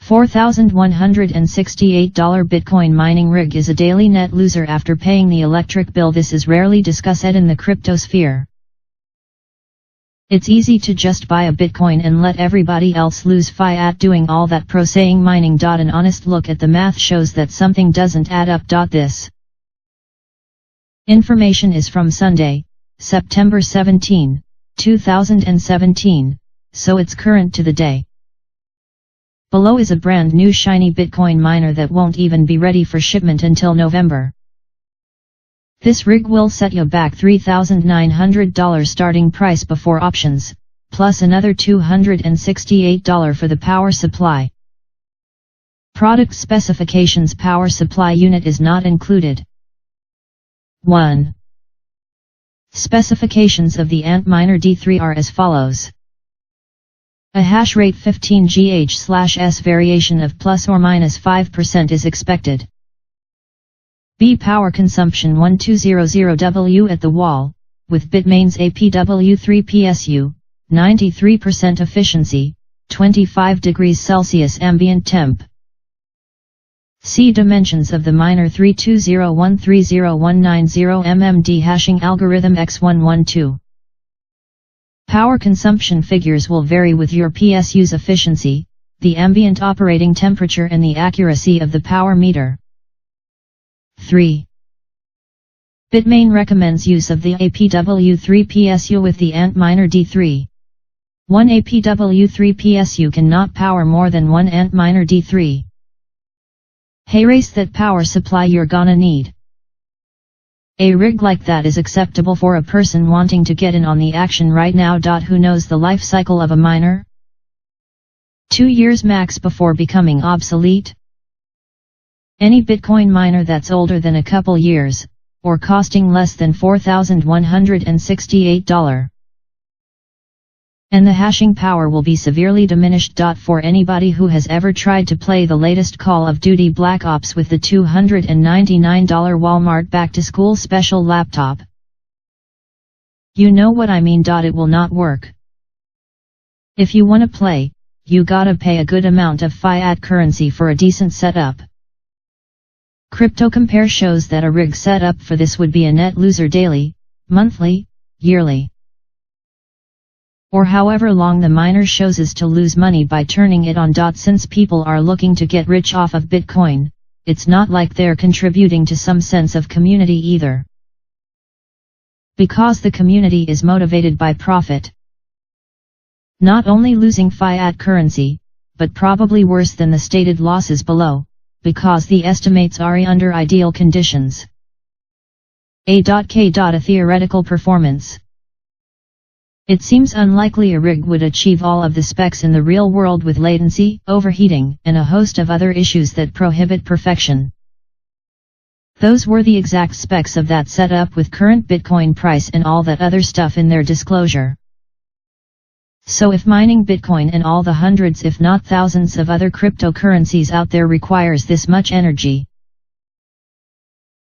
$4,168 Bitcoin mining rig is a daily net loser after paying the electric bill. This is rarely discussed in the cryptosphere. It's easy to just buy a Bitcoin and let everybody else lose fiat doing all that pro-saying mining. An honest look at the math shows that something doesn't add up. This information is from Sunday, September 17, 2017, so it's current to the day. Below is a brand new shiny Bitcoin miner that won't even be ready for shipment until November. This rig will set you back $3,900 starting price before options, plus another $268 for the power supply. Product specifications: power supply unit is not included. 1. Specifications of the Antminer D3 are as follows. A hash rate 15 GH/s variation of plus or minus 5% is expected. B. Power consumption 1200 W at the wall, with Bitmain's APW3 PSU, 93% efficiency, 25 degrees Celsius ambient temp. C. Dimensions of the miner 320130190 mmD hashing algorithm X112. Power consumption figures will vary with your PSU's efficiency, the ambient operating temperature and the accuracy of the power meter. 3. Bitmain recommends use of the APW3 PSU with the Antminer D3. One APW3 PSU cannot power more than one Antminer D3. Hey, race that power supply you're gonna need. A rig like that is acceptable for a person wanting to get in on the action right now. Who knows the life cycle of a miner? 2 years max before becoming obsolete. Any Bitcoin miner that's older than a couple years, or costing less than $4,168. And the hashing power will be severely diminished. For anybody who has ever tried to play the latest Call of Duty Black Ops with the $299 Walmart back-to-school special laptop, you know what I mean. It will not work. If you wanna play, you gotta pay a good amount of fiat currency for a decent setup. CryptoCompare shows that a rig set up for this would be a net loser daily, monthly, yearly, or however long the miner chooses to lose money by turning it on. Since people are looking to get rich off of Bitcoin, it's not like they're contributing to some sense of community either. Because the community is motivated by profit. Not only losing fiat currency, but probably worse than the stated losses below, because the estimates are under ideal conditions. A.K. A theoretical performance. It seems unlikely a rig would achieve all of the specs in the real world with latency, overheating, and a host of other issues that prohibit perfection. Those were the exact specs of that setup with current Bitcoin price and all that other stuff in their disclosure. So if mining Bitcoin and all the hundreds if not thousands of other cryptocurrencies out there requires this much energy,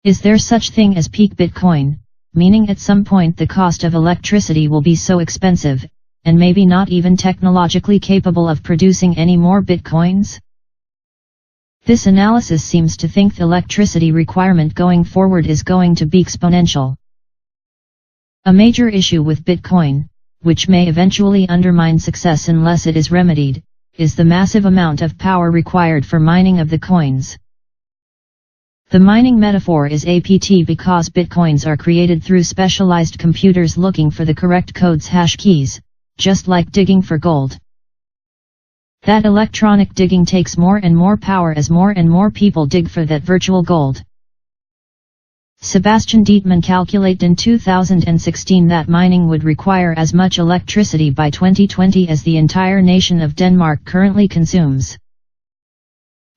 is there such thing as peak Bitcoin? Meaning at some point the cost of electricity will be so expensive, and maybe not even technologically capable of producing any more Bitcoins? This analysis seems to think the electricity requirement going forward is going to be exponential. A major issue with Bitcoin, which may eventually undermine success unless it is remedied, is the massive amount of power required for mining of the coins. The mining metaphor is apt because Bitcoins are created through specialized computers looking for the correct code's hash keys, just like digging for gold. That electronic digging takes more and more power as more and more people dig for that virtual gold. Sebastian Dietmann calculated in 2016 that mining would require as much electricity by 2020 as the entire nation of Denmark currently consumes.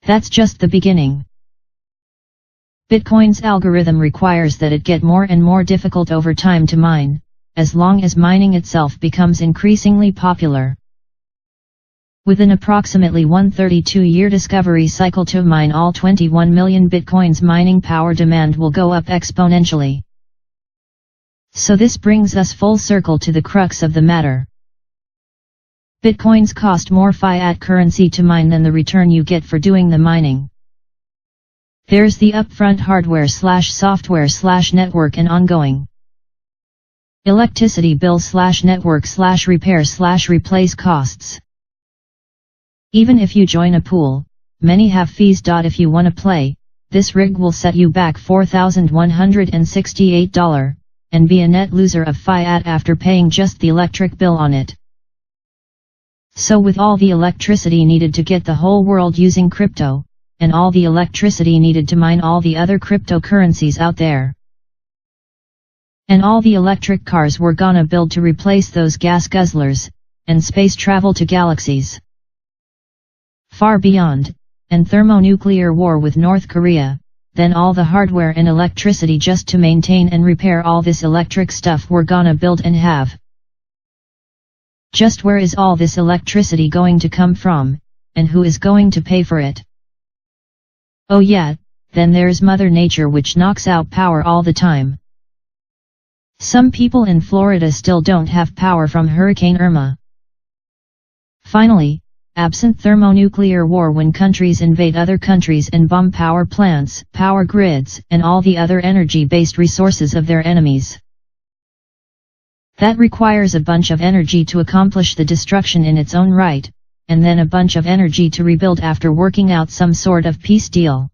That's just the beginning. Bitcoin's algorithm requires that it get more and more difficult over time to mine, as long as mining itself becomes increasingly popular. With an approximately 132-year discovery cycle to mine all 21 million Bitcoins, mining power demand will go up exponentially. So this brings us full circle to the crux of the matter. Bitcoins cost more fiat currency to mine than the return you get for doing the mining. There's the upfront hardware/software/network and ongoing electricity bill/network/repair/replace costs. Even if you join a pool, many have fees. If you wanna play, this rig will set you back $4,168, and be a net loser of fiat after paying just the electric bill on it. So with all the electricity needed to get the whole world using crypto, and all the electricity needed to mine all the other cryptocurrencies out there, and all the electric cars we're gonna build to replace those gas guzzlers, and space travel to galaxies far beyond, and thermonuclear war with North Korea, then all the hardware and electricity just to maintain and repair all this electric stuff we're gonna build and have. Just where is all this electricity going to come from, and who is going to pay for it? Oh yeah, then there's Mother Nature, which knocks out power all the time. Some people in Florida still don't have power from Hurricane Irma. Finally, absent thermonuclear war, when countries invade other countries and bomb power plants, power grids, and all the other energy-based resources of their enemies, that requires a bunch of energy to accomplish the destruction in its own right, and then a bunch of energy to rebuild after working out some sort of peace deal.